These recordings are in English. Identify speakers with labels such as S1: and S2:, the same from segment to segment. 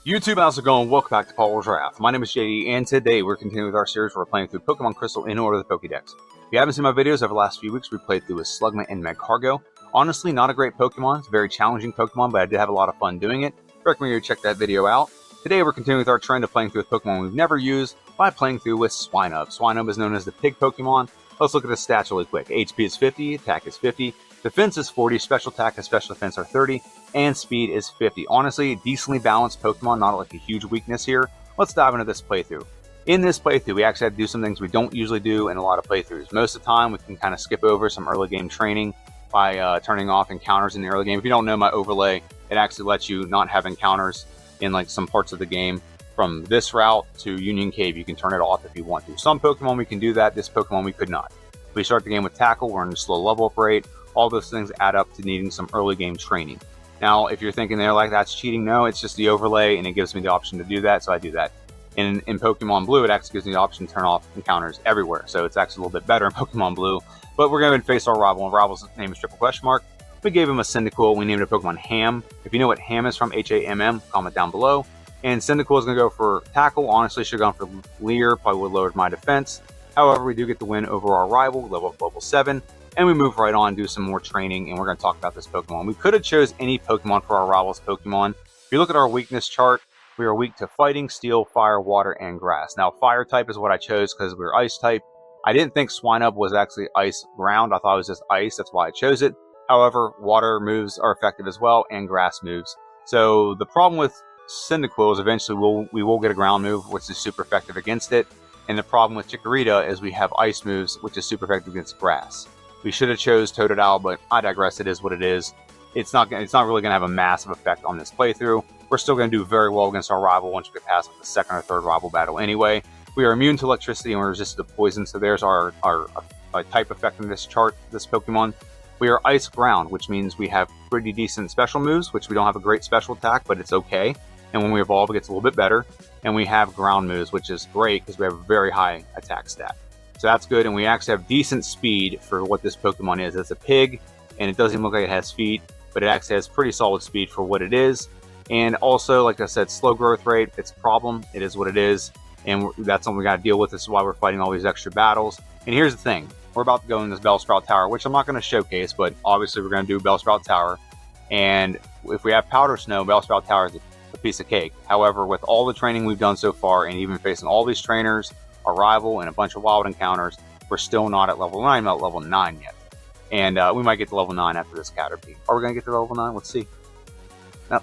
S1: YouTube, how's it going? Welcome back to Paul's Wrath. My name is JD, and today we're continuing with our series where we're playing through Pokémon Crystal in order of the Pokédex. If you haven't seen my videos over the last few weeks, we played through with Slugma and Magcargo. Honestly, not a great Pokemon. It's a very challenging Pokemon, but I did have a lot of fun doing it. Recommend you check that video out. Today we're continuing with our trend of playing through with Pokemon we've never used by playing through with Swinub. Swinub is known as the pig Pokemon. Let's look at his stats really quick. HP is 50, attack is 50, defense is 40, special attack and special defense are 30, and speed is 50. Honestly, decently balanced Pokemon, not like a huge weakness here. Let's dive into this playthrough. In this playthrough, we actually have to do some things we don't usually do in a lot of playthroughs. Most of the time, we can kind of skip over some early game training by turning off encounters in the early game. If you don't know my overlay, it actually lets you not have encounters in like some parts of the game. From this route to Union Cave, you can turn it off if you want to. Some Pokemon we can do that, this Pokemon we could not. If we start the game with Tackle, we're in a slow level up rate. All those things add up to needing some early game training. Now, if you're thinking there like that's cheating, no, it's just the overlay and it gives me the option to do that, so I do that. In Pokemon Blue, it actually gives me the option to turn off encounters everywhere, so it's actually a little bit better in Pokemon Blue. But we're going to face our rival, and rival's name is Triple Question Mark. We gave him a Cyndaquil, we named it Pokemon Ham. If you know what Ham is from, H-A-M-M, comment down below. And Cyndaquil is going to go for Tackle. Honestly, should have gone for Leer, probably would have lowered my defense. However, we do get the win over our rival, level 7. And we move right on, do some more training, and we're going to talk about this Pokemon. We could have chose any Pokemon for our rival's Pokemon. If you look at our weakness chart, we are weak to Fighting, Steel, Fire, Water, and Grass. Now, Fire type is what I chose because we're Ice type. I didn't think Swinub was actually Ice Ground. I thought it was just Ice. That's why I chose it. However, Water moves are effective as well, and Grass moves. So the problem with Cyndaquil is eventually we will get a Ground move, which is super effective against it. And the problem with Chikorita is we have Ice moves, which is super effective against Grass. We should have chose Totodile, but I digress. It is what it is. It's not really going to have a massive effect on this playthrough. We're still going to do very well against our rival once we get past the second or third rival battle anyway. We are immune to electricity and we're resistant to poison, so there's our type effect in this chart, this Pokemon. We are Ice Ground, which means we have pretty decent special moves, which we don't have a great special attack, but it's okay. And when we evolve, it gets a little bit better. And we have Ground moves, which is great because we have a very high attack stat. So that's good, and we actually have decent speed for what this Pokemon is. It's a pig, and it doesn't look like it has feet, but it actually has pretty solid speed for what it is. And also, like I said, slow growth rate, it's a problem. It is what it is, and that's something we got to deal with. This is why we're fighting all these extra battles. And here's the thing. We're about to go in this Bellsprout Tower, which I'm not going to showcase, but obviously we're going to do Bellsprout Tower. And if we have Powder Snow, Bellsprout Tower is a piece of cake. However, with all the training we've done so far, and even facing all these trainers, our rival, and a bunch of wild encounters, we're still not at level 9, not level 9 yet. And we might get to level 9 after this Caterpie. Are we going to get to level 9? Let's see.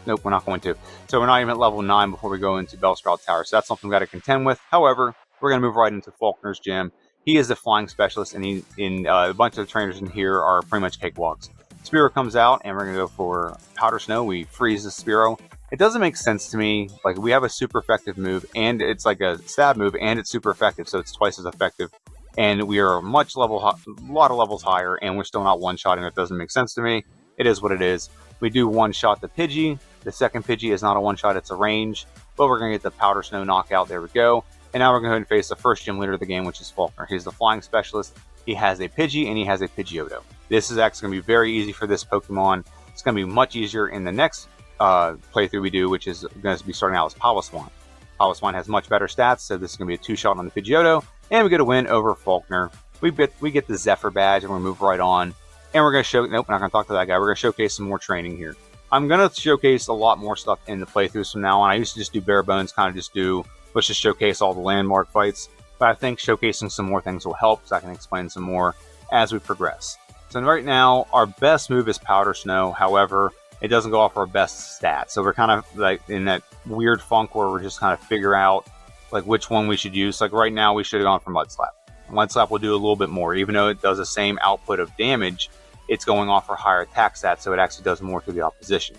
S1: Nope, we're not going to. So we're not even at level 9 before we go into Bellsprout Tower. So that's something we've got to contend with. However, we're going to move right into Faulkner's gym. He is the flying specialist, and a bunch of the trainers in here are pretty much cakewalks. Spearow comes out, and we're going to go for Powder Snow. We freeze the Spearow. It doesn't make sense to me. Like, we have a super effective move, and it's like a stab move, and it's super effective, so it's twice as effective. And we are a lot of levels higher, and we're still not one-shotting. It doesn't make sense to me. It is what it is. We do one-shot the Pidgey. The second Pidgey is not a one-shot, it's a range. But we're going to get the Powder Snow knockout. There we go. And now we're going to face the first gym leader of the game, which is Faulkner. He's the flying specialist. He has a Pidgey, and he has a Pidgeotto. This is actually going to be very easy for this Pokemon. It's going to be much easier in the next playthrough we do, which is going to be starting out as Piloswine. Piloswine has much better stats, so this is going to be a 2-shot on the Pidgeotto, and we get a win over Faulkner. We get the Zephyr badge, and we're going to move right on. And we're going to nope, we're not going to talk to that guy. We're going to showcase some more training here. I'm going to showcase a lot more stuff in the playthroughs from now on. I used to just do bare bones, kind of just do, let's just showcase all the landmark fights. But I think showcasing some more things will help, so I can explain some more as we progress. So right now, our best move is Powder Snow. However, it doesn't go off our best stats. So we're kind of like in that weird funk where we're just kind of figure out like which one we should use. Like right now we should have gone for Mud Slap. Mud Slap will do a little bit more. Even though it does the same output of damage, it's going off our higher attack stats, so it actually does more to the opposition.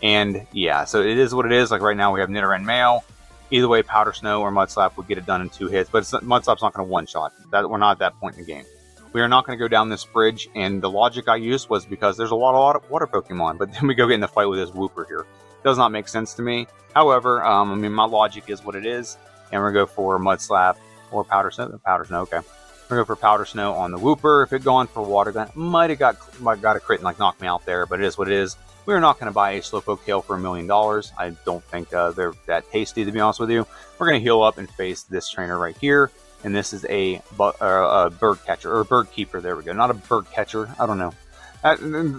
S1: And yeah, so it is what it is. Like right now we have Nidoran Male. Either way, Powder Snow or Mud Slap would get it done in 2 hits, but Mud Slap's not going to one-shot. We're not at that point in the game. We are not going to go down this bridge, and the logic I used was because there's a lot of water Pokemon, but then we go get in the fight with this Wooper here. Does not make sense to me. However, I mean, my logic is what it is, and we're going to go for Mud Slap or Powder Snow. Powder Snow, okay. We're going to go for Powder Snow on the Wooper. If it gone for Water Gun, might have got a crit and like knocked me out there, but it is what it is. We are not going to buy a Slowpoke Tail for $1 million. I don't think they're that tasty, to be honest with you. We're going to heal up and face this trainer right here. And this is a bird catcher, or a bird keeper. There we go. Not a bird catcher. I don't know.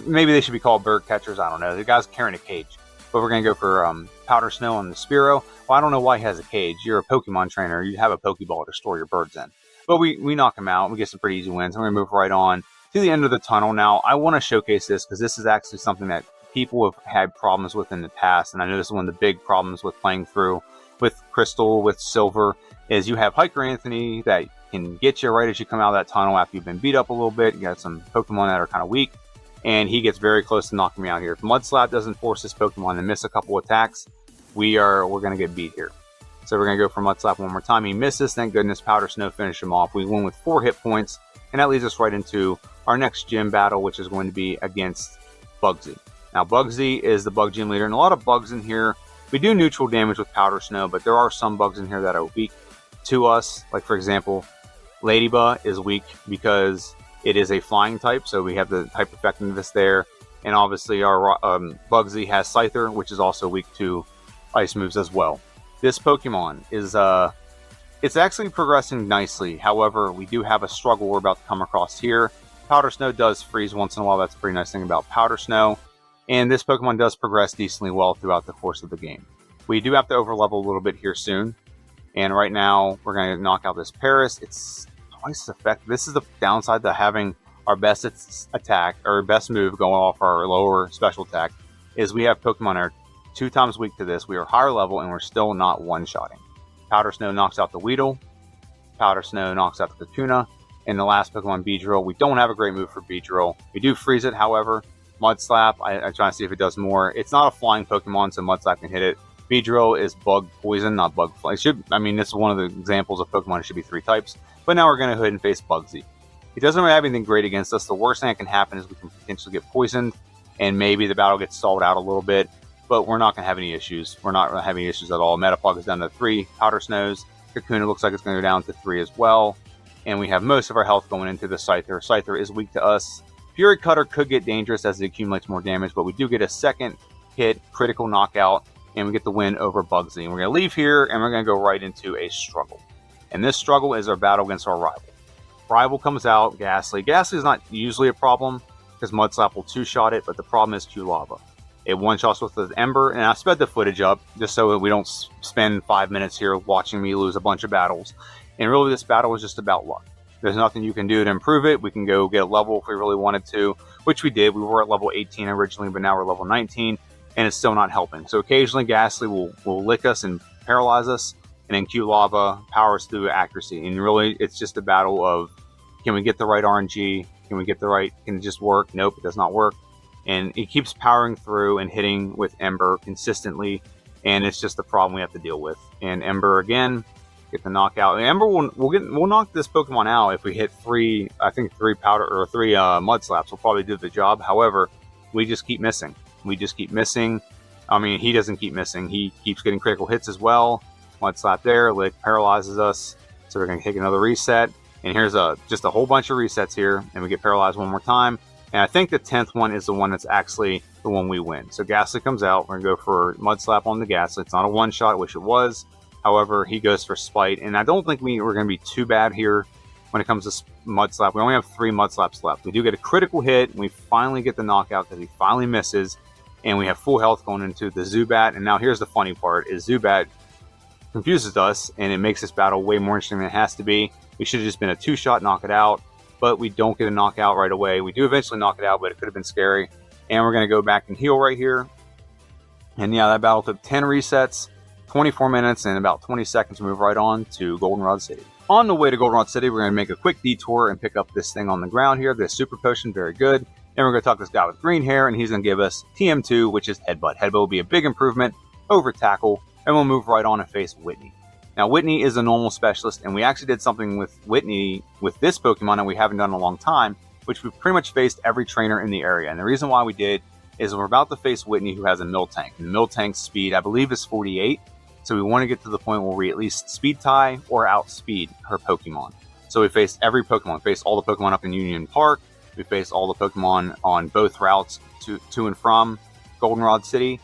S1: Maybe they should be called bird catchers. I don't know. The guy's carrying a cage. But we're going to go for Powder Snow on the Spearow. Well, I don't know why he has a cage. You're a Pokemon trainer. You have a Pokeball to store your birds in. But we knock him out. We get some pretty easy wins. I'm going to move right on to the end of the tunnel. Now, I want to showcase this because this is actually something that people have had problems with in the past. And I know this is one of the big problems with playing through with Crystal, with Silver, is you have Hiker Anthony that can get you right as you come out of that tunnel after you've been beat up a little bit. You got some Pokemon that are kind of weak. And he gets very close to knocking me out here. If Mud Slap doesn't force this Pokemon to miss a couple attacks, we're going to get beat here. So we're going to go for Mud Slap one more time. He misses. Thank goodness Powder Snow finished him off. We win with 4 hit points. And that leads us right into our next gym battle, which is going to be against Bugsy. Now, Bugsy is the bug gym leader. And a lot of bugs in here. We do neutral damage with Powder Snow, but there are some bugs in here that are weak to us. Like, for example, Ladybug is weak because it is a flying type, so we have the type effectiveness there. And obviously our Bugsy has Scyther, which is also weak to ice moves as well. This Pokemon is, it's actually progressing nicely. However, we do have a struggle we're about to come across here. Powder Snow does freeze once in a while. That's a pretty nice thing about Powder Snow. And this Pokemon does progress decently well throughout the course of the game. We do have to overlevel a little bit here soon. And right now, we're going to knock out this Paris. It's twice as effective. This is the downside to having our best attack, or best move going off our lower special attack, is we have Pokemon that are 2 times weak to this. We are higher level, and we're still not one-shotting. Powder Snow knocks out the Weedle. Powder Snow knocks out the Kakuna. And the last Pokemon, Beedrill. We don't have a great move for Beedrill. We do freeze it, however. Mud Slap, I try to see if it does more. It's not a flying Pokemon, so Mud Slap can hit it. Beedrill is bug poison, not bug fly. This is one of the examples of Pokemon. It should be 3 types. But now we're going to go ahead and face Bugsy. He doesn't really have anything great against us. The worst thing that can happen is we can potentially get poisoned, and maybe the battle gets stalled out a little bit. But we're not going to have any issues. We're not going to have any issues at all. Metapod is down to 3. Powder Snows. Kakuna looks like it's going to go down to 3 as well. And we have most of our health going into the Scyther. Scyther is weak to us. Fury Cutter could get dangerous as it accumulates more damage, but we do get a second hit, critical knockout, and we get the win over Bugsy. And we're going to leave here, and we're going to go right into a struggle. And this struggle is our battle against our rival. Rival comes out, Ghastly. Ghastly is not usually a problem, because Mud Slap will 2-shot it, but the problem is Q-Lava. It 1-shots with the Ember, and I sped the footage up, just so we don't spend 5 minutes here watching me lose a bunch of battles. And really, this battle is just about luck. There's nothing you can do to improve it. We can go get a level if we really wanted to, which we did. We were at level 18 originally, but now we're level 19, and it's still not helping. So occasionally, Ghastly will lick us and paralyze us, and then Q-Lava powers through accuracy. And really, it's just a battle of, can we get the right RNG? Can it just work? Nope, it does not work. And it keeps powering through and hitting with Ember consistently, and it's just the problem we have to deal with. And Ember again, get the knockout. And Ember we'll knock this Pokemon out if we hit 3 powder or 3 Mud Slaps. We'll probably do the job. However, we just keep missing. I mean, he doesn't keep missing. He keeps getting critical hits as well. Mud Slap there, Lick paralyzes us. So we're going to take another reset. And here's just a whole bunch of resets here, and we get paralyzed one more time. And I think the 10th one is the one that's actually the one we win. So Ghastly comes out. We're going to go for Mud Slap on the Ghastly. It's not a 1-shot, which it was. However, he goes for Spite. And I don't think we're going to be too bad here when it comes to Mud Slap. We only have 3 Mud Slaps left. We do get a critical hit, and we finally get the knockout because he finally misses. And we have full health going into the Zubat. And now here's the funny part, is Zubat confuses us, and it makes this battle way more interesting than it has to be. We should have just been a 2-shot, knock it out. But we don't get a knockout right away. We do eventually knock it out, but it could have been scary. And we're going to go back and heal right here. And yeah, that battle took 10 resets, 24 minutes, and about 20 seconds to move right on to Goldenrod City. On the way to Goldenrod City, we're going to make a quick detour and pick up this thing on the ground here, this Super Potion, very good. And we're going to talk to this guy with green hair, and he's going to give us TM2, which is Headbutt. Headbutt will be a big improvement over Tackle, and we'll move right on and face Whitney. Now, Whitney is a normal specialist, and we actually did something with Whitney with this Pokemon that we haven't done in a long time, which we've pretty much faced every trainer in the area. And the reason why we did is we're about to face Whitney, who has a Miltank. And the Miltank's speed, I believe, is 48. So we want to get to the point where we at least speed tie or outspeed her Pokemon. So we faced every Pokemon. We faced all the Pokemon up in Union Park. We faced all the Pokemon on both routes to and from. Goldenrod City,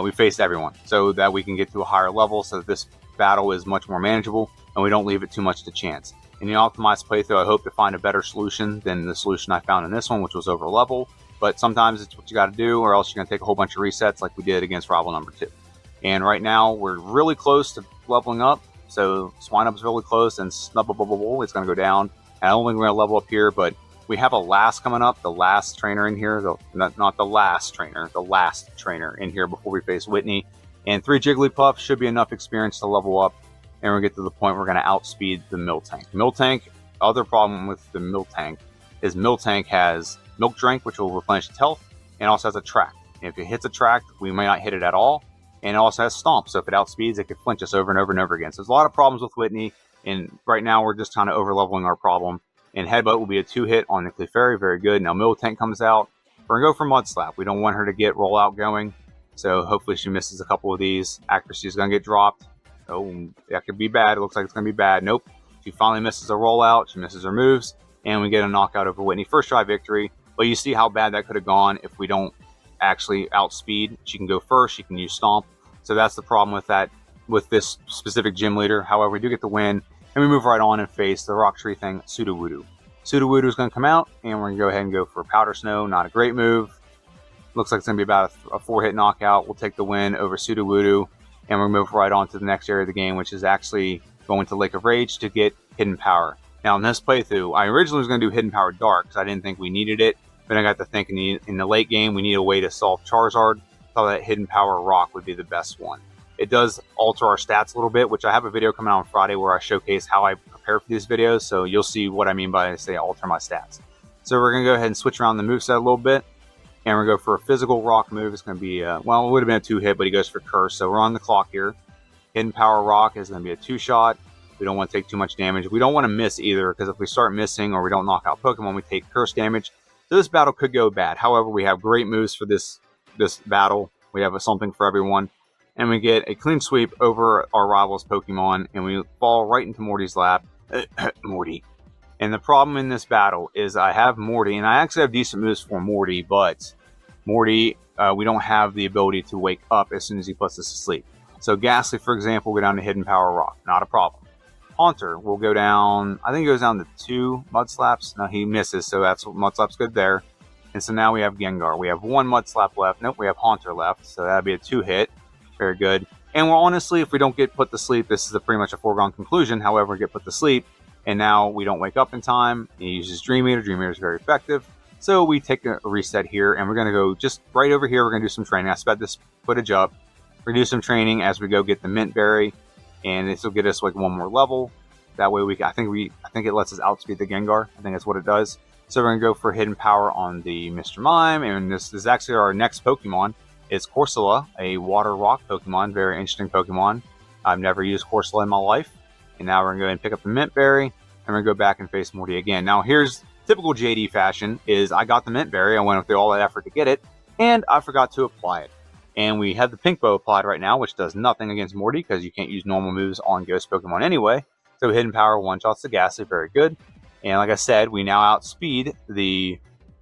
S1: we faced everyone so that we can get to a higher level so that this battle is much more manageable and we don't leave it too much to chance. In the optimized playthrough, I hope to find a better solution than the solution I found in this one, which was over level. But sometimes it's what you got to do, or else you're going to take a whole bunch of resets like we did against rival number 2. And right now, we're really close to leveling up. So Swinub's really close, and Snubble is going to go down. And I don't think we're going to level up here, but we have a last coming up, the last trainer in here. Not the last trainer, the last trainer in here before we face Whitney. And 3 Jigglypuffs should be enough experience to level up. And we're going to get to the point we're going to outspeed the Miltank. Miltank, other problem with the Miltank is Miltank has Milk Drink, which will replenish its health, and also has a track. And if it hits a track, we may not hit it at all. And it also has Stomp, so if it outspeeds, it can flinch us over and over and over again. So there's a lot of problems with Whitney, and right now we're just kind of over-leveling our problem. And Headbutt will be a 2-hit on the Clefairy, very good. Now Miltank comes out. We're going to go for Mud Slap. We don't want her to get rollout going, so hopefully she misses a couple of these. Accuracy is going to get dropped. Oh, that could be bad. It looks like it's going to be bad. Nope. She finally misses a rollout. She misses her moves, and we get a knockout over Whitney. First try victory, but you see how bad that could have gone if we don't actually outspeed. She can go first. She can use Stomp. So that's the problem with that, with this specific gym leader. However, we do get the win, and we move right on and face the Rock Tree thing, Sudowoodo. Sudowoodo is going to come out, and we're going to go ahead and go for Powder Snow. Not a great move. Looks like it's going to be about a 4-hit knockout. We'll take the win over Sudowoodo. And we'll move right on to the next area of the game, which is actually going to Lake of Rage to get Hidden Power. Now, in this playthrough, I originally was going to do Hidden Power Dark because I didn't think we needed it. But I got to thinking in the late game, we need a way to solve Charizard. I thought that Hidden Power Rock would be the best one. It does alter our stats a little bit, which I have a video coming out on Friday where I showcase how I prepare for these videos. So you'll see what I mean by I say alter my stats. So we're going to go ahead and switch around the moveset a little bit. And we're going to go for a physical rock move. It's going to be, well, it would have been a 2-hit, but he goes for Curse. So we're on the clock here. Hidden Power Rock is going to be a 2-shot. We don't want to take too much damage. We don't want to miss either, because if we start missing or we don't knock out Pokemon, we take Curse damage. So this battle could go bad. However, we have great moves for this battle. We have something for everyone. And we get a clean sweep over our rival's Pokemon, and we fall right into Morty's lap. Morty. And the problem in this battle is I have Morty, and I actually have decent moves for Morty, but Morty, we don't have the ability to wake up as soon as he puts us to sleep. So Ghastly, for example, will go down to Hidden Power Rock. Not a problem. Haunter will go down, I think he goes down to 2 Mud Slaps. No, he misses, so that's Mud Slap's good there. And so now we have Gengar. We have 1 Mud Slap left. Nope, we have Haunter left, so that'd be a 2-hit. Very good. And well, honestly, if we don't get put to sleep, this is pretty much a foregone conclusion. However, we get put to sleep, and now we don't wake up in time. He uses Dream Eater. Dream Eater is very effective. So we take a reset here, and we're going to go just right over here. We're going to do some training. I sped this footage up. We're going to do some training as we go get the Mint Berry, and this will get us like 1 more level. That way I think it lets us outspeed the Gengar. I think that's what it does. So we're going to go for Hidden Power on the Mr. Mime, and this is actually our next Pokemon. It's Corsola, a Water Rock Pokemon. Very interesting Pokemon. I've never used Corsola in my life. And now we're going to go ahead and pick up the Mint Berry, and we're going to go back and face Morty again. Now here's typical JD fashion, is I got the Mint Berry, I went through all that effort to get it, and I forgot to apply it. And we have the Pink Bow applied right now, which does nothing against Morty, because you can't use normal moves on Ghost Pokemon anyway. So Hidden Power one-shots the Ghastly, very good. And like I said, we now outspeed the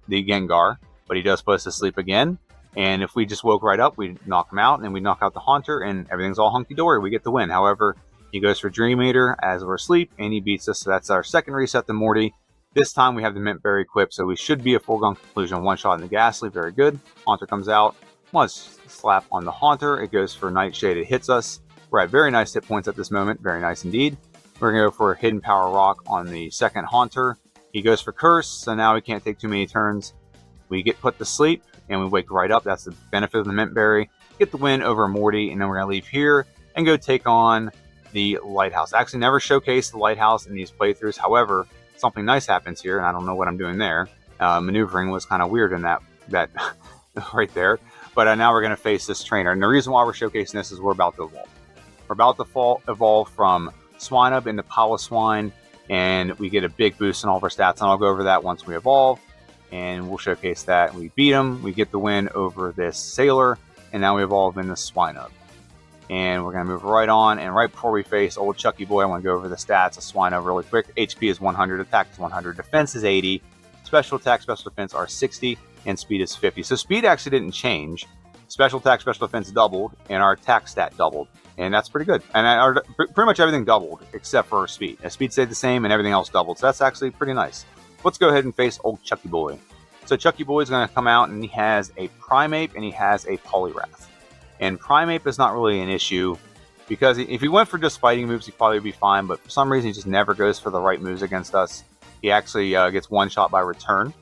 S1: Gengar, but he does put us to sleep again. And if we just woke right up, we knock him out, and then we knock out the Haunter, and everything's all hunky-dory. We get the win. However, he goes for Dream Eater as we're asleep, and he beats us. So that's our second reset to Morty. This time we have the Mint Berry equipped, so we should be a foregone conclusion. 1-shot in the Ghastly, very good. Haunter comes out. One slap on the Haunter. It goes for Nightshade. It hits us. We're at very nice hit points at this moment. Very nice indeed. We're going to go for Hidden Power Rock on the second Haunter. He goes for Curse, so now we can't take too many turns. We get put to sleep, and we wake right up. That's the benefit of the Mint Berry. Get the win over Morty, and then we're going to leave here and go take on the Lighthouse. I actually never showcased the Lighthouse in these playthroughs. However, something nice happens here, and I don't know what I'm doing there. Maneuvering was kind of weird in that right there. But now we're going to face this trainer. And the reason why we're showcasing this is we're about to evolve. We're about to evolve from Swinub into Piloswine, and we get a big boost in all of our stats. And I'll go over that once we evolve, and we'll showcase that. We beat him. We get the win over this Sailor, and now we evolve into Swinub. And we're going to move right on. And right before we face old Chucky Boy, I want to go over the stats of Swinub really quick. HP is 100, attack is 100, defense is 80, special attack, special defense are 60, and speed is 50. So speed actually didn't change. special attack, special defense doubled, and our attack stat doubled. And that's pretty good. And pretty much everything doubled except for speed. Speed stayed the same and everything else doubled. So that's actually pretty nice. Let's go ahead and face old Chucky Boy. So Chucky Boy is going to come out and he has a Primeape and he has a Poliwrath. And Primeape is not really an issue because if he went for just fighting moves, he probably would be fine. But for some reason, he just never goes for the right moves against us. He actually gets one shot by return.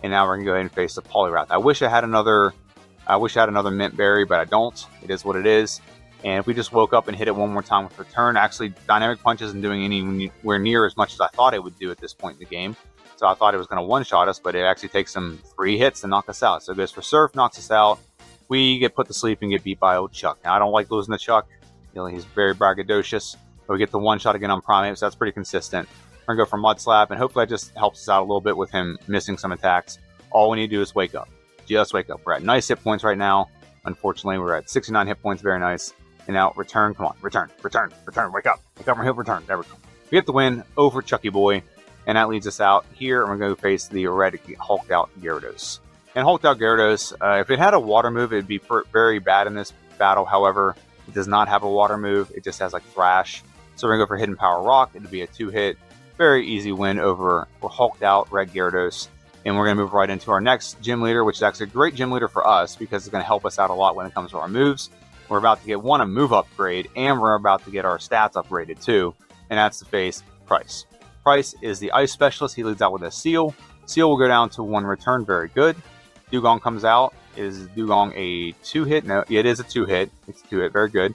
S1: And now we're going to go ahead and face the Poliwrath. I wish I had another Mint Berry, but I don't. It is what it is. And if we just woke up and hit it one more time with return, actually Dynamic Punch isn't doing anywhere near as much as I thought it would do at this point in the game. So I thought it was going to one-shot us, but it actually takes some 3 hits to knock us out. So it goes for Surf, knocks us out. We get put to sleep and get beat by old Chuck. Now I don't like losing to Chuck. You know, he's very braggadocious. But we get the one shot again on Primeape, so that's pretty consistent. We're going to go for Mud Slap, and hopefully that just helps us out a little bit with him missing some attacks. All we need to do is wake up. Just wake up. We're at nice hit points right now. Unfortunately, we're at 69 hit points. Very nice. And now return. Come on. Return. Wake up. Wake up from hit. Return. There we go. We get the win over Chucky Boy. And that leads us out here. And we're going to face the red hulked out Gyarados. And hulked out Gyarados, if it had a water move, it would be very bad in this battle. However, it does not have a water move. It just has like Thrash. So we're going to go for Hidden Power Rock. It'll be a 2-hit. Very easy win over hulked out red Gyarados. And we're going to move right into our next gym leader, which is actually a great gym leader for us because it's going to help us out a lot when it comes to our moves. We're about to get a move upgrade, and we're about to get our stats upgraded too, and that's to face Price. Price is the Ice Specialist. He leads out with a Seal. Seal will go down to 1 return. Very good. Dugong comes out. Is Dugong a 2-hit? No, it is a 2-hit. It's a 2-hit. Very good.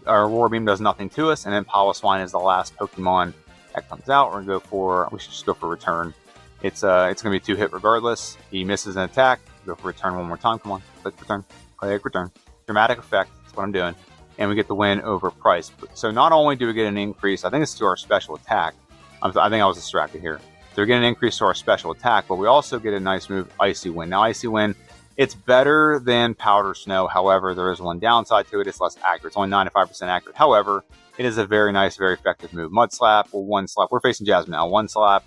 S1: Roar Beam does nothing to us, and then Piloswine is the last Pokemon that comes out. We should just go for return. It's going to be a 2-hit regardless. He misses an attack. Go for return one more time. Come on. Click return. Click return. Dramatic effect. That's what I'm doing. And we get the win over Price. So not only do we get an increase, I think it's to our special attack. I think I was distracted here. So we get an increase to our special attack, but we also get a nice move, Icy Wind. Now, Icy Wind, it's better than Powder Snow. However, there is one downside to it. It's less accurate. It's only 95% accurate. However, it is a very nice, very effective move. Mud Slap will 1-slap. We're facing Jasmine now. 1-slap.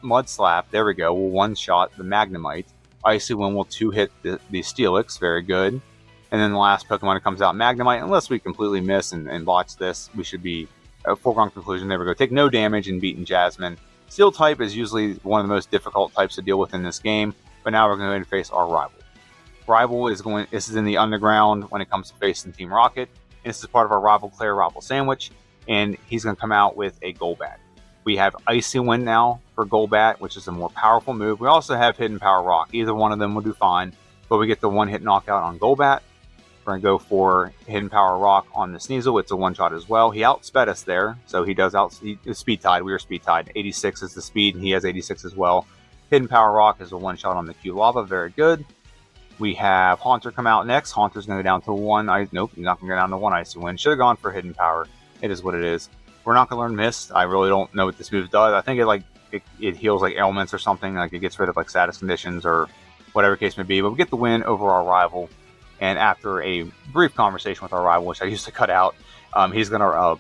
S1: Mud Slap. There we go. We'll 1-shot the Magnemite. Icy Wind will 2-hit the Steelix. Very good. And then the last Pokemon that comes out, Magnemite. Unless we completely miss and botch this, we should be a foregone conclusion. There we go. Take no damage and beating Jasmine. Steel type is usually one of the most difficult types to deal with in this game. But now we're going to face our rival. This is in the underground when it comes to facing Team Rocket. And this is part of our rival Claire rival sandwich. And he's going to come out with a Golbat. We have Icy Wind now for Golbat, which is a more powerful move. We also have Hidden Power Rock. Either one of them will do fine. But we get the 1-hit knockout on Golbat. We're going to go for Hidden Power Rock on the Sneasel. It's a 1-shot as well. He outsped us there, so he does speed tied. We were speed tied. 86 is the speed, and he has 86 as well. Hidden Power Rock is a 1-shot on the Q-Lava. Very good. We have Haunter come out next. Haunter's going to go down to 1. Nope, he's not going to go down to 1 Icy Wind. Should have gone for Hidden Power. It is what it is. We're not going to learn Mist. I really don't know what this move does. I think it heals like ailments or something. Like it gets rid of like status conditions or whatever case may be. But we get the win over our rival. And after a brief conversation with our rival, which I used to cut out, he's gonna go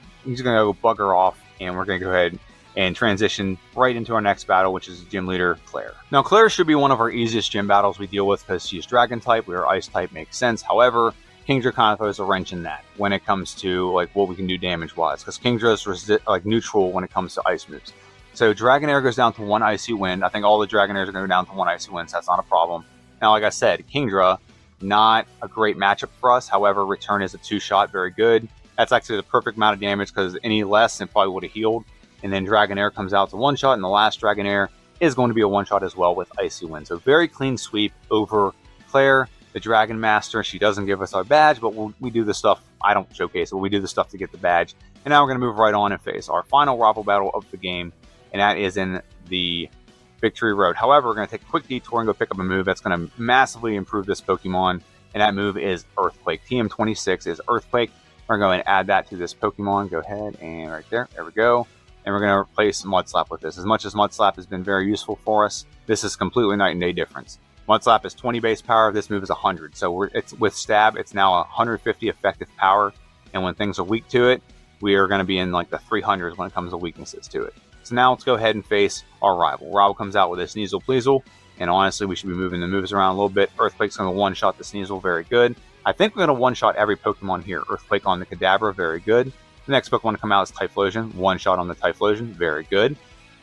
S1: bugger off, and we're gonna go ahead and transition right into our next battle, which is Gym Leader Claire. Now, Claire should be one of our easiest gym battles we deal with because she's Dragon type. We are Ice type, makes sense. However, Kingdra kind of throws a wrench in that when it comes to like what we can do damage wise, because Kingdra is neutral when it comes to ice moves. So Dragonair goes down to 1 Icy Wind. I think all the Dragonairs are going to go down to 1 Icy Wind, so that's not a problem. Now, like I said, Kingdra, not a great matchup for us. However, return is a 2-shot, very good. That's actually the perfect amount of damage because any less it probably would have healed. And then Dragonair comes out to 1-shot, and the last Dragonair is going to be a 1-shot as well with Icy Wind. So very clean sweep over Claire, the Dragon Master. She doesn't give us our badge, but we do the stuff. I don't showcase it, but we do the stuff to get the badge. And now we're going to move right on and face our final rival battle of the game, and that is in the Victory Road. However, we're going to take a quick detour and go pick up a move that's going to massively improve this Pokemon, and that move is Earthquake. TM26 is Earthquake. We're going to add that to this Pokemon. Go ahead and right there. There we go. And we're going to replace Mud Slap with this. As much as Mud Slap has been very useful for us, this is completely night and day difference. Mud Slap is 20 base power. This move is 100. So it's with Stab, it's now 150 effective power. And when things are weak to it, we are going to be in like the 300s when it comes to weaknesses to it. So now let's go ahead and face our rival. Rival comes out with a Sneasel Pleasel, and honestly, we should be moving the moves around a little bit. Earthquake's going to 1-shot the Sneasel, very good. I think we're going to one-shot every Pokemon here. Earthquake on the Kadabra, very good. The next Pokemon to come out is Typhlosion, one-shot on the Typhlosion, very good.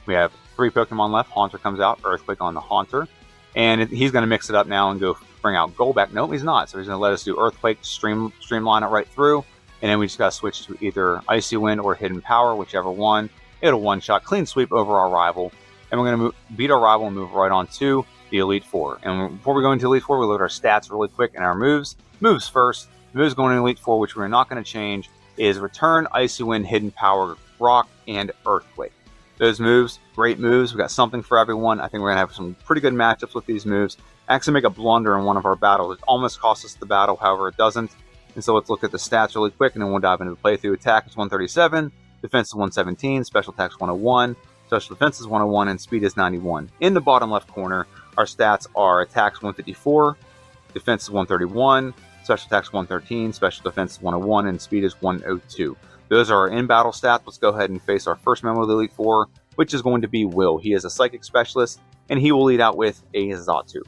S1: We have 3 Pokemon left. Haunter comes out, Earthquake on the Haunter. And he's going to mix it up now and go bring out Golbat. Nope, he's not. So he's going to let us do Earthquake, streamline it right through. And then we just got to switch to either Icy Wind or Hidden Power, whichever one. It'll one-shot, clean sweep over our rival. And we're going to beat our rival and move right on to the Elite Four. And before we go into Elite Four, we look at our stats really quick and our moves. Moves first. The moves going into Elite Four, which we're not going to change, is Return, Icy Wind, Hidden Power, Rock, and Earthquake. Those moves, great moves. We got something for everyone. I think we're going to have some pretty good matchups with these moves. Actually make a blunder in one of our battles. It almost cost us the battle, however it doesn't. And so let's look at the stats really quick, and then we'll dive into the playthrough. Attack is 137, Defense is 117, Special Attack is 101, Special Defense is 101, and Speed is 91. In the bottom left corner, our stats are Attacks 154, Defense is 131, Special Attack is 113, Special Defense is 101, and Speed is 102. Those are our in-battle stats. Let's go ahead and face our first member of the Elite Four, which is going to be Will. He is a Psychic Specialist, and he will lead out with a Xatu.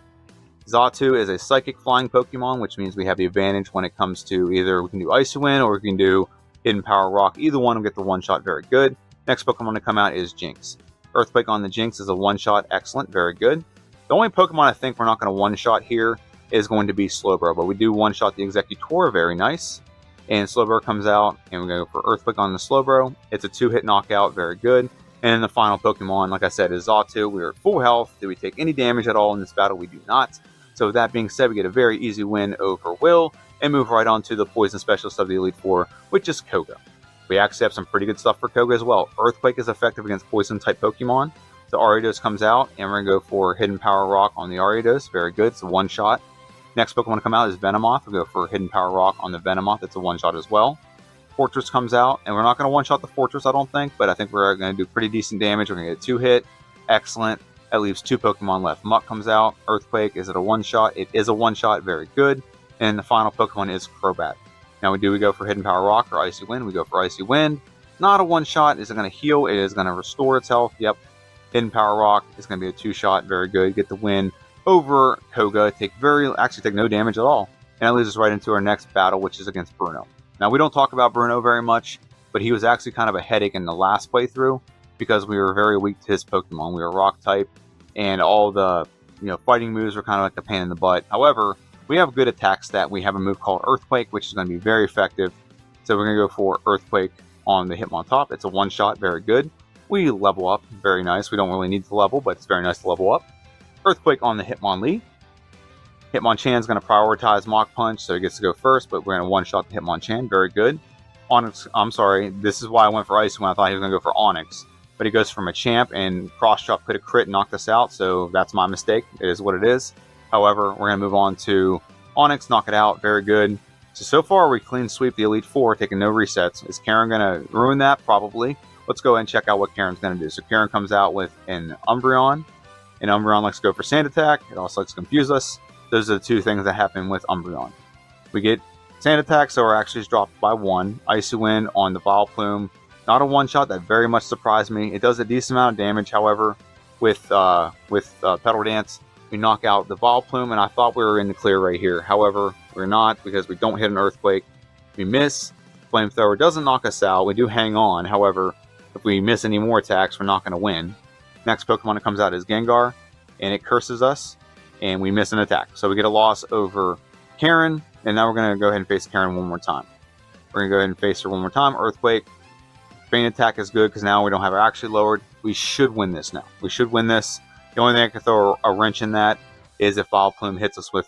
S1: Xatu is a Psychic Flying Pokemon, which means we have the advantage when it comes to either we can do Icy Wind or we can do Hidden Power Rock. Either one will get the one-shot very good. Next Pokemon to come out is Jinx. Earthquake on the Jinx is a one-shot, excellent, very good. The only Pokemon I think we're not going to one-shot here is going to be Slowbro, but we do one-shot the Executor, very nice. And Slowbro comes out, and we're going to go for Earthquake on the Slowbro. It's a 2-hit knockout, very good. And then the final Pokemon, like I said, is Xatu. We are at full health. Do we take any damage at all in this battle? We do not. So with that being said, we get a very easy win over Will, and move right on to the Poison Specialist of the Elite Four, which is Koga. We actually have some pretty good stuff for Koga as well. Earthquake is effective against Poison-type Pokemon. The Ariados comes out, and we're going to go for Hidden Power Rock on the Ariados. Very good. It's a one-shot. Next Pokemon to come out is Venomoth. We'll go for Hidden Power Rock on the Venomoth. It's a one-shot as well. Fortress comes out, and we're not going to one-shot the Fortress, I don't think, but I think we're going to do pretty decent damage. We're going to get a 2-hit. Excellent. That leaves 2 Pokemon left. Muck comes out. Earthquake, is it a one-shot? It is a one-shot. Very good. And the final Pokemon is Crobat. Now, we go for Hidden Power Rock or Icy Wind? We go for Icy Wind. Not a one-shot. Is it going to heal? It is going to restore its health. Yep. Hidden Power Rock is going to be a 2-shot. Very good. Get the win over Koga. Take no damage at all. And that leads us right into our next battle, which is against Bruno. Now, we don't talk about Bruno very much, but he was actually kind of a headache in the last playthrough because we were very weak to his Pokemon. We were Rock type, and all the fighting moves were kind of like a pain in the butt. However, we have a good attack stat. We have a move called Earthquake, which is going to be very effective. So we're going to go for Earthquake on the Hitmontop. It's a one-shot, very good. We level up, very nice. We don't really need to level, but it's very nice to level up. Earthquake on the Hitmonlee. Hitmonchan is going to prioritize Mach Punch, so he gets to go first, but we're going to one-shot the Hitmonchan. Very good. Onyx, I'm sorry, this is why I went for Ice when I thought he was going to go for Onyx. But he goes from a champ, and Cross Drop could have crit and knocked us out, so that's my mistake. It is what it is. However, we're going to move on to Onyx, knock it out. Very good. So far, we clean sweep the Elite Four, taking no resets. Is Karen going to ruin that? Probably. Let's go ahead and check out what Karen's going to do. So Karen comes out with an Umbreon, and Umbreon likes to go for Sand Attack. It also likes to confuse us. Those are the 2 things that happen with Umbreon. We get Sand Attack, so our actually is dropped by 1. Icy Wind on the Vileplume. Not a one-shot. That very much surprised me. It does a decent amount of damage, however, with Petal Dance. We knock out the Vileplume, and I thought we were in the clear right here. However, we're not because we don't hit an Earthquake. We miss. Flamethrower doesn't knock us out. We do hang on. However, if we miss any more attacks, we're not going to win. Next Pokemon that comes out is Gengar, and it curses us, and we miss an attack. So we get a loss over Karen, and now we're going to go ahead and face Karen one more time. We're going to go ahead and face her one more time. Earthquake. Feint Attack is good because now we don't have her actually lowered. We should win this now. We should win this. The only thing I can throw a wrench in that is if Vileplume hits us with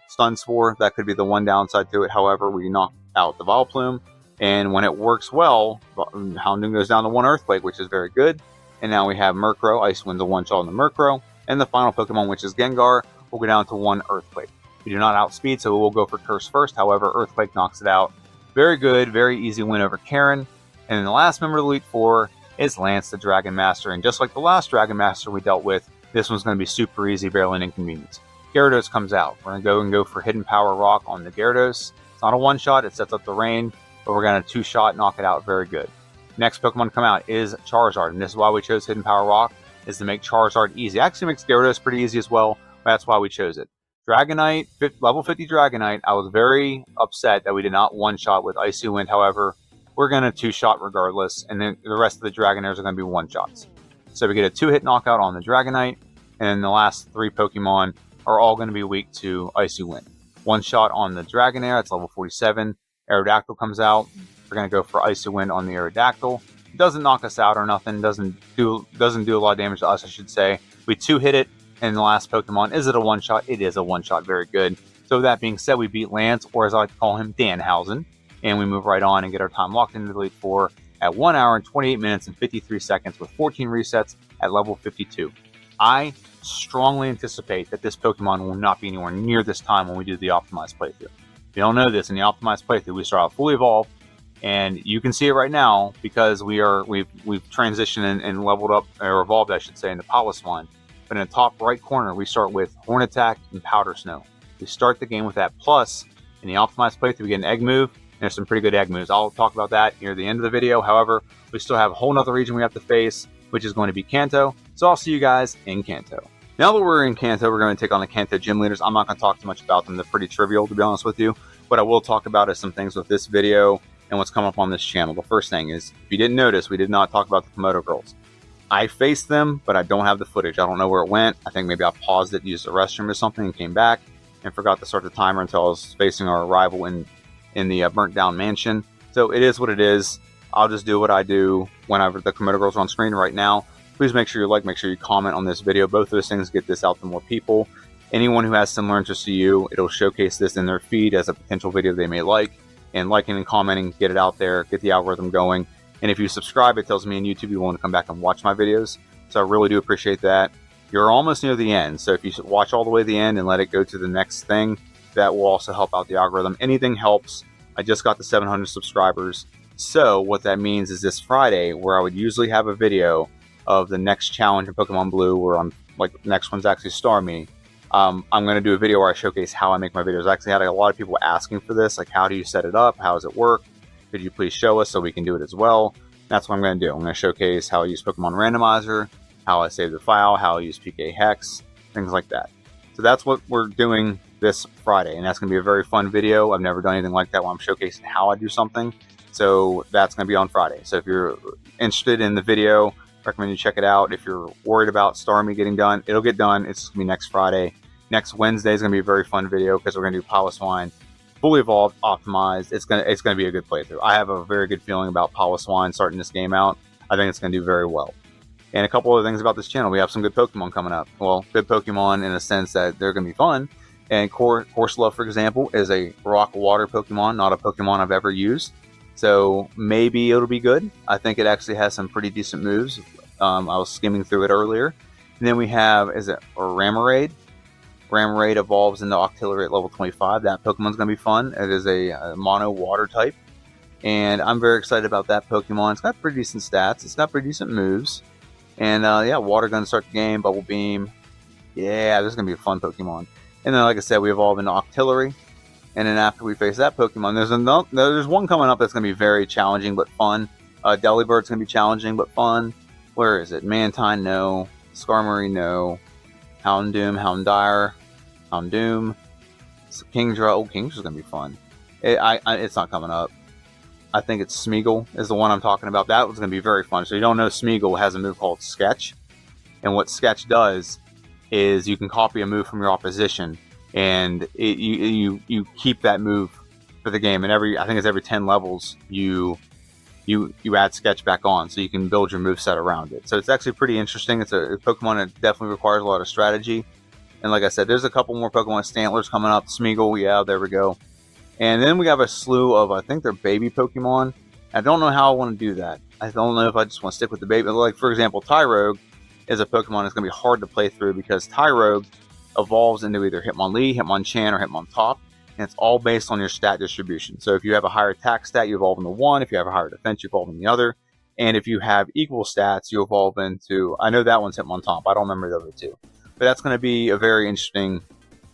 S1: Stun Spore. That could be the one downside to it. However, we knock out the Vileplume, and when it works well, Houndoom goes down to 1 Earthquake, which is very good. And now we have Murkrow. Ice Wind's a one-shot on the Murkrow. And the final Pokemon, which is Gengar, will go down to 1 Earthquake. We do not outspeed, so we'll go for Curse first. However, Earthquake knocks it out. Very good, very easy win over Karen. And then the last member of the Elite Four is Lance the Dragon Master. And just like the last Dragon Master we dealt with, this one's going to be super easy, barely an inconvenience. Gyarados comes out. We're going to go for Hidden Power Rock on the Gyarados. It's not a one-shot, it sets up the rain, but we're going to 2-shot, knock it out very good. Next Pokemon to come out is Charizard, and this is why we chose Hidden Power Rock, is to make Charizard easy. It actually makes Gyarados pretty easy as well, but that's why we chose it. Dragonite, level 50 Dragonite, I was very upset that we did not one-shot with Icy Wind. However, we're going to two-shot regardless, and then the rest of the Dragonairs are going to be one-shots. So we get a two-hit knockout on the Dragonite, and then the last three Pokemon are all going to be weak to Icy Wind. One shot on the Dragonair, that's level 47. Aerodactyl comes out. We're going to go for Icy Wind on the Aerodactyl. It doesn't knock us out or nothing. Doesn't do a lot of damage to us, I should say. We two-hit it, and the last Pokemon, is it a one-shot? It is a one-shot, very good. So with that being said, we beat Lance, or as I like to call him, Danhausen, and we move right on and get our time locked into the Elite Four at 1 hour and 28 minutes and 53 seconds with 14 resets at level 52. I strongly anticipate that this Pokemon will not be anywhere near this time when we do the optimized playthrough. If you don't know this, in the optimized playthrough, we start out fully evolved, and you can see it right now because we've transitioned and leveled up, or evolved, I should say, into Piloswine. But in the top right corner, we start with Horn Attack and Powder Snow. We start the game with that. Plus, in the optimized playthrough, we get an Egg move. There's some pretty good Egg moves. I'll talk about that near the end of the video. However, we still have a whole nother region we have to face, which is going to be Kanto. So I'll see you guys in Kanto. Now that we're in Kanto, we're going to take on the Kanto gym leaders. I'm not going to talk too much about them. They're pretty trivial, to be honest with you. What I will talk about is some things with this video and what's come up on this channel. The first thing is, if you didn't notice, we did not talk about the Komodo girls. I faced them, but I don't have the footage. I don't know where it went. I think maybe I paused it, used the restroom or something, and came back and forgot to start the timer until I was facing our arrival in the burnt down mansion. So it is what it is. I'll just do what I do whenever the Komodo girls are on screen right now. Please make sure you like, make sure you comment on this video. Both of those things get this out to more people. Anyone who has similar interests to you, it'll showcase this in their feed as a potential video they may like. And liking and commenting, get it out there, get the algorithm going. And if you subscribe, it tells me on YouTube you want to come back and watch my videos. So I really do appreciate that. You're almost near the end. So if you watch all the way to the end and let it go to the next thing, that will also help out the algorithm. Anything helps. I just got the 700 subscribers. So what that means is this Friday, where I would usually have a video of the next challenge in Pokemon Blue, where I'm like, the next one's actually Starmie. I'm going to do a video where I showcase how I make my videos. I actually had a lot of people asking for this, like, how do you set it up? How does it work? Could you please show us so we can do it as well? That's what I'm going to do. I'm going to showcase how I use Pokemon Randomizer, how I save the file, how I use PK Hex, things like that. So that's what we're doing this Friday, and that's going to be a very fun video. I've never done anything like that where I'm showcasing how I do something. So that's going to be on Friday. So if you're interested in the video, recommend you check it out. If you're worried about Starmie getting done, it'll get done. It's going to be next Friday. Next Wednesday is going to be a very fun video because we're going to do Piloswine fully evolved, optimized. It's going to be a good playthrough. I have a very good feeling about Piloswine starting this game out. I think it's going to do very well. And a couple other things about this channel. We have some good Pokemon coming up. Well, good Pokemon in a sense that they're going to be fun. And Corsola, for example, is a rock water Pokemon, not a Pokemon I've ever used. So maybe it'll be good. I think it actually has some pretty decent moves. I was skimming through it earlier. And then we have, Ramarade? Ramarade evolves into Octillery at level 25. That Pokemon's going to be fun. It is a mono water type. And I'm very excited about that Pokemon. It's got pretty decent stats. It's got pretty decent moves. And yeah, Water Gun to start the game. Bubble Beam. Yeah, this is going to be a fun Pokemon. And then, like I said, we evolve into Octillery. And then after we face that Pokemon, there's one coming up that's going to be very challenging but fun. Delibird's going to be challenging but fun. Where is it? Mantine, no. Skarmory, no. Houndoom, Houndyre, Houndoom. Kingdra. Oh, Kingdra's going to be fun. It's not coming up. I think it's Smeagol is the one I'm talking about. That was going to be very fun. So you don't know, Smeagol has a move called Sketch. And what Sketch does is you can copy a move from your opposition. And you keep that move for the game. And I think it's every 10 levels, you add Sketch back on, so you can build your moveset around it. So it's actually pretty interesting. It's a Pokemon that definitely requires a lot of strategy. And like I said, there's a couple more Pokemon Stantlers coming up. Smeagol, yeah, there we go. And then we have a slew of, I think they're baby Pokemon. I don't know how I want to do that. I don't know if I just want to stick with the baby. Like, for example, Tyrogue is a Pokemon that's going to be hard to play through because Tyrogue evolves into either Hitmonlee, Hitmonchan, or Hitmontop. And it's all based on your stat distribution. So if you have a higher attack stat, you evolve into one. If you have a higher defense, you evolve in the other. And if you have equal stats, you evolve into... I know that one's Hitmontop. I don't remember the other two. But that's going to be a very interesting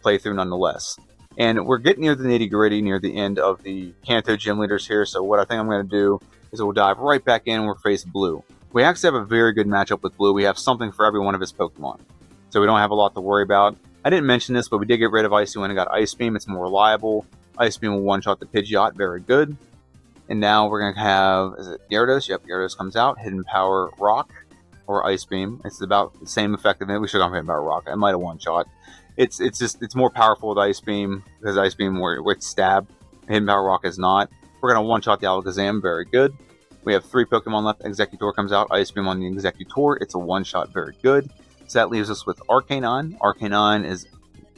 S1: playthrough nonetheless. And we're getting near the nitty-gritty, near the end of the Kanto gym leaders here. So what I think I'm going to do is we'll dive right back in and we'll face Blue. We actually have a very good matchup with Blue. We have something for every one of his Pokemon. So we don't have a lot to worry about. I didn't mention this, but we did get rid of Icy when it got Ice Beam. It's more reliable. Ice Beam will one-shot the Pidgeot, very good. And now we're going to have, is it Gyarados? Yep, Gyarados comes out. Hidden Power Rock or Ice Beam. It's about the same effectiveness. We should have gone for Hidden Power Rock. I might have one-shot. It's more powerful with Ice Beam because Ice Beam with Stab. Hidden Power Rock is not. We're going to one-shot the Alakazam, very good. We have 3 Pokemon left. Executor comes out. Ice Beam on the Executor. It's a one-shot, very good. So that leaves us with Arcanine. Arcanine is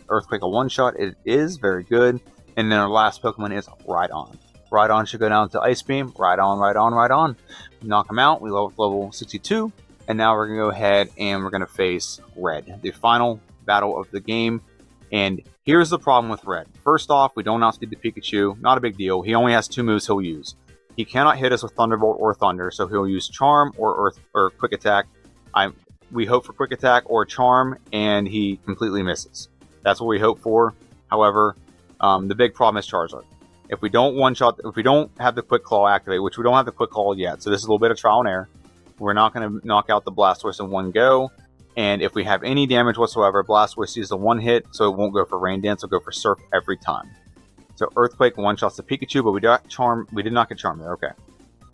S1: Earthquake, a one-shot. It is very good. And then our last Pokemon is Rhydon. Rhydon should go down to Ice Beam. Rhydon. Knock him out. We level 62. And now we're going to go ahead and we're going to face Red, the final battle of the game. And here's the problem with Red. First off, we don't outspeed the Pikachu. Not a big deal. He only has 2 moves he'll use. He cannot hit us with Thunderbolt or Thunder, so he'll use Charm or Quick Attack. We hope for Quick Attack or Charm, and he completely misses. That's what we hope for. However, the big problem is Charizard. If we don't have the Quick Claw activate, which we don't have the Quick Claw yet, so this is a little bit of trial and error. We're not going to knock out the Blastoise in one go. And if we have any damage whatsoever, Blastoise sees the one hit, so it won't go for Rain Dance, it'll go for Surf every time. So Earthquake one-shots the Pikachu, but we did not get Charm there, okay.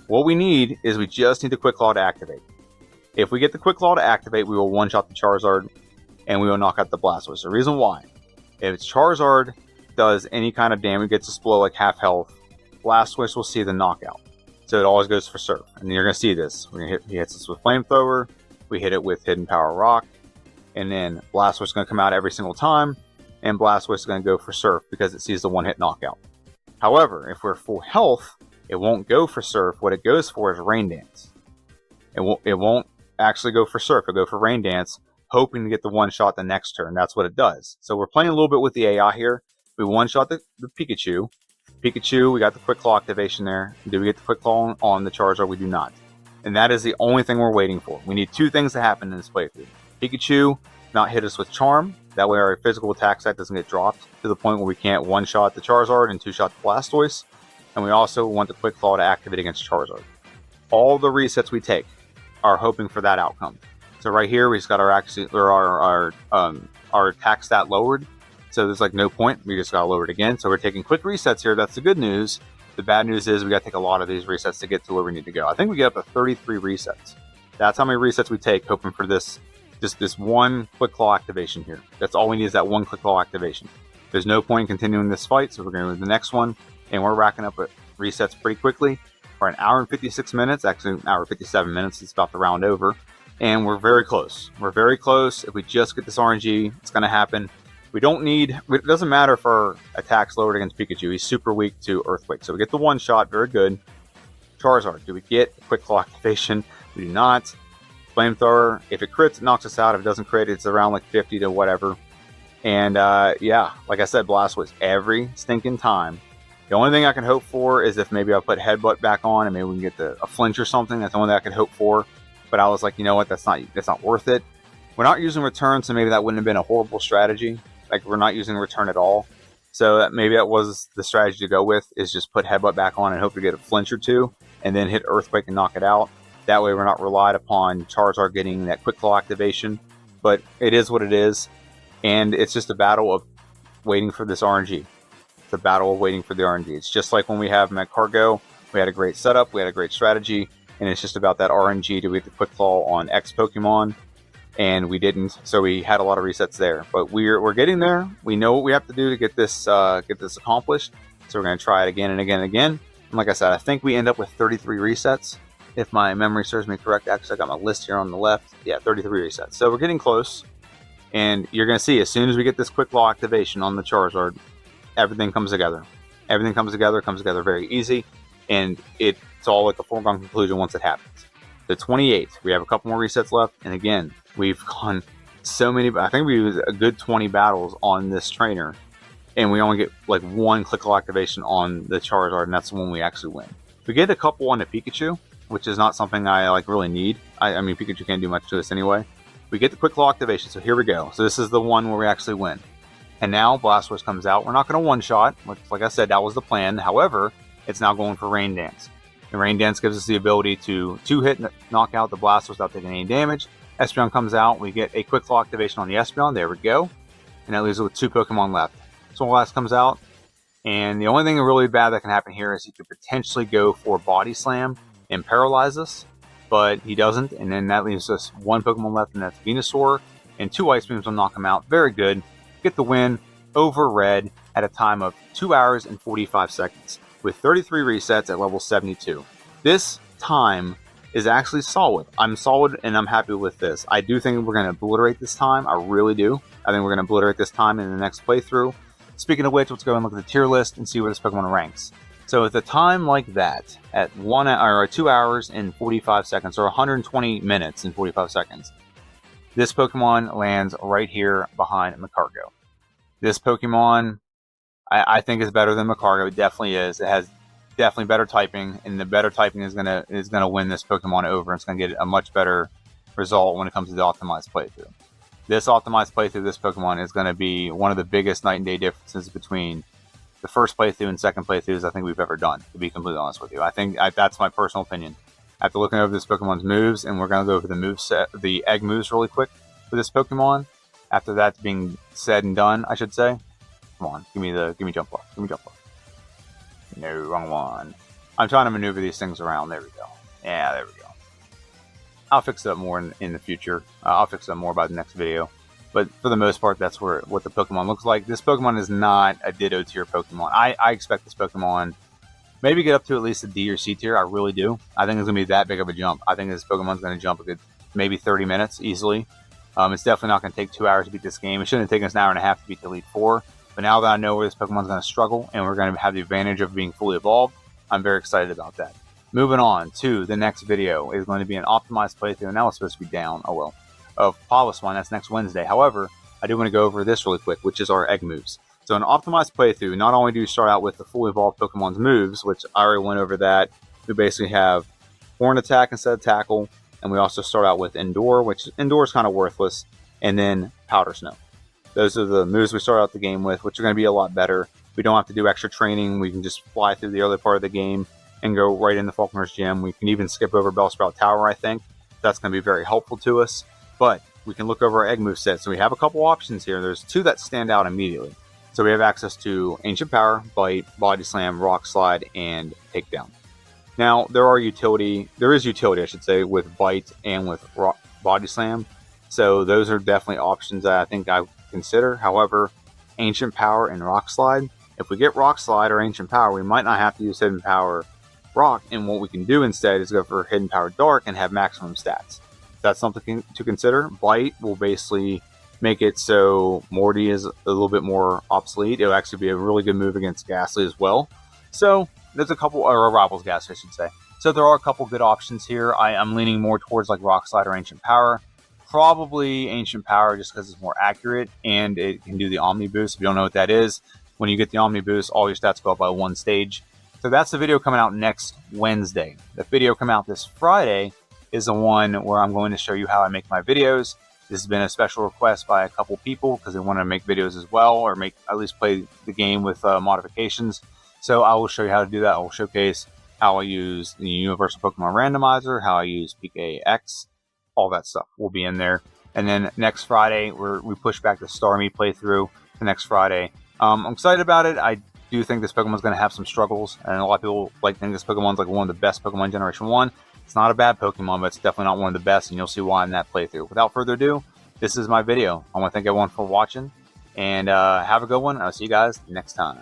S1: What we need is we just need the Quick Claw to activate. If we get the Quick Claw to activate, we will one-shot the Charizard, and we will knock out the Blastoise. The reason why, if Charizard does any kind of damage, gets a blow like half health, Blastoise will see the knockout. So it always goes for Surf. And you're going to see this. He hits us with Flamethrower, we hit it with Hidden Power Rock, and then Blastoise is going to come out every single time, and Blastoise is going to go for Surf because it sees the one-hit knockout. However, if we're full health, it won't go for Surf. What it goes for is Rain Dance. It won't actually go for Surf. It'll go for Rain Dance, hoping to get the one-shot the next turn. That's what it does. So we're playing a little bit with the AI here. We one-shot the Pikachu. Pikachu, we got the Quick Claw activation there. Do we get the Quick Claw on the Charizard? We do not. And that is the only thing we're waiting for. We need 2 things to happen in this playthrough. Pikachu not hit us with Charm. That way our physical attack set doesn't get dropped to the point where we can't one-shot the Charizard and 2-shot the Blastoise. And we also want the Quick Claw to activate against Charizard. All the resets we take are hoping for that outcome. So right here, we just got our attack stat lowered. So there's like no point. We just got to lower it again. So we're taking quick resets here. That's the good news. The bad news is we got to take a lot of these resets to get to where we need to go. I think we get up to 33 resets. That's how many resets we take, hoping for this one Quick Claw activation here. That's all we need is that one Quick Claw activation. There's no point in continuing this fight, so we're going to do the next one. And we're racking up resets pretty quickly. We're an hour and 56 minutes, actually an hour and 57 minutes. It's about to round over. And we're very close. We're very close. If we just get this RNG, it's going to happen. We don't need, it doesn't matter if our attack's lowered against Pikachu. He's super weak to Earthquake. So we get the one shot, very good. Charizard, do we get a Quick Claw activation? We do not. Flamethrower, if it crits, it knocks us out. If it doesn't crit, it's around like 50 to whatever. And yeah, like I said, Blastoise every stinking time. The only thing I can hope for is if maybe I put Headbutt back on and maybe we can get a flinch or something. That's the only thing I could hope for. But I was like, you know what, that's not worth it. We're not using return, so maybe that wouldn't have been a horrible strategy. Like, we're not using return at all. So maybe that was the strategy to go with, is just put Headbutt back on and hope to get a flinch or two, and then hit Earthquake and knock it out. That way we're not relied upon Charizard getting that Quick Claw activation. But it is what it is, and it's just a battle of waiting for this RNG. It's a battle of waiting for the RNG. It's just like when we have Magcargo, we had a great setup, we had a great strategy, and it's just about that RNG to get the Quick Claw on X Pokemon, and we didn't, so we had a lot of resets there. But we're getting there. We know what we have to do to get this accomplished, so we're going to try it again and again and again. And like I said, I think we end up with 33 resets, if my memory serves me correct. Actually, I got my list here on the left. Yeah, 33 resets. So we're getting close, and you're going to see as soon as we get this Quick Claw activation on the Charizard, everything comes together. Everything comes together very easy, and it's all like a foregone conclusion once it happens. The 28th, we have a couple more resets left, and again, we've gone so many, I think we used a good 20 battles on this trainer, and we only get like one Quick Claw activation on the Charizard, and that's the one we actually win. We get a couple on the Pikachu, which is not something I like really need. I mean, Pikachu can't do much to us anyway. We get the Quick Claw activation, so here we go. So this is the one where we actually win. And now Blastoise comes out. We're not going to one-shot, which, like I said, that was the plan. However, it's now going for Rain Dance. And Rain Dance gives us the ability to two-hit knock out the Blastoise without taking any damage. Espeon comes out. We get a Quick Claw activation on the Espeon. There we go. and that leaves it with 2 Pokemon left. Snorlax comes out, and the only thing really bad that can happen here is he could potentially go for Body Slam and paralyze us, but he doesn't, and then that leaves us 1 Pokemon left, and that's Venusaur, and 2 Ice Beams will knock him out. Very good. Get the win over Red at a time of 2 hours and 45 seconds with 33 resets at level 72. This time is actually solid. I'm solid and I'm happy with this. I do think we're going to obliterate this time. I really do. I think we're going to obliterate this time in the next playthrough. Speaking of which, let's go and look at the tier list and see where this Pokemon ranks. So with a time like that, at 2 hours and 45 seconds, or 120 minutes and 45 seconds, this Pokemon lands right here behind Magcargo. This Pokemon, I think, is better than Magcargo. It definitely is. It has definitely better typing, and the better typing is gonna win this Pokemon over. It's gonna get a much better result when it comes to the optimized playthrough. This optimized playthrough, this Pokemon is gonna be one of the biggest night and day differences between the first playthrough and second playthroughs I think we've ever done. To be completely honest with you, I think that's my personal opinion. After looking over this Pokemon's moves, and we're gonna go over the move set, the egg moves, really quick for this Pokemon. After that's being said and done, I should say. Come on, give me jump ball. Give me jump ball. No, wrong one. I'm trying to maneuver these things around. There we go. Yeah, there we go. I'll fix that more in the future. I'll fix that more by the next video. But for the most part, that's what the Pokemon looks like. This Pokemon is not a Ditto tier Pokemon. I expect this Pokemon maybe get up to at least a D or C tier. I really do. I think it's going to be that big of a jump. I think this Pokemon's going to jump a good maybe 30 minutes easily. It's definitely not going to take 2 hours to beat this game. It shouldn't have taken us an hour and a half to beat the Elite Four. But now that I know where this Pokemon's going to struggle, and we're going to have the advantage of being fully evolved, I'm very excited about that. Moving on to the next video is going to be an optimized playthrough, and that was supposed to be down, oh well, of Piloswine. That's next Wednesday. However, I do want to go over this really quick, which is our egg moves. So an optimized playthrough, not only do you start out with the fully evolved Pokemon's moves, which I already went over that, we basically have Horn Attack instead of Tackle, and we also start out with Endure, which Endure is kind of worthless, and then Powder Snow. Those are the moves we start out the game with, which are going to be a lot better. We don't have to do extra training. We can just fly through the early part of the game and go right into Falconer's Gym. We can even skip over Bellsprout Tower, I think. That's going to be very helpful to us. But we can look over our egg move set. So we have a couple options here. There's 2 that stand out immediately. So we have access to Ancient Power, Bite, Body Slam, Rock Slide, and Takedown. Now, there is utility, I should say, with Bite and with Body Slam. So those are definitely options that I think I consider. However, Ancient Power and Rock Slide, if we get Rock Slide or Ancient Power, we might not have to use Hidden Power Rock, and what we can do instead is go for Hidden Power Dark and have maximum stats. That's something to consider. Bite will basically make it so Morty is a little bit more obsolete. It'll actually be a really good move against Ghastly as well. So there's a couple, or Rivals Ghastly, I should say. So there are a couple good options here. I'm leaning more towards like Rock Slide or Ancient Power. Probably Ancient Power just because it's more accurate and it can do the Omni Boost. If you don't know what that is, when you get the Omni Boost, all your stats go up by 1 stage. So that's the video coming out next Wednesday. The video coming out this Friday is the one where I'm going to show you how I make my videos. This has been a special request by a couple people because they want to make videos as well, or at least play the game with modifications. So I will show you how to do that. I will showcase how I use the Universal Pokemon Randomizer, how I use PKX. All that stuff will be in there. And then next Friday, we push back the Starmie playthrough to next Friday. I'm excited about it. I do think this Pokemon's going to have some struggles, and a lot of people think this Pokemon's like one of the best Pokemon Generation 1. It's not a bad Pokemon, but it's definitely not one of the best, and you'll see why in that playthrough. Without further ado, this is my video. I want to thank everyone for watching, and have a good one. I'll see you guys next time.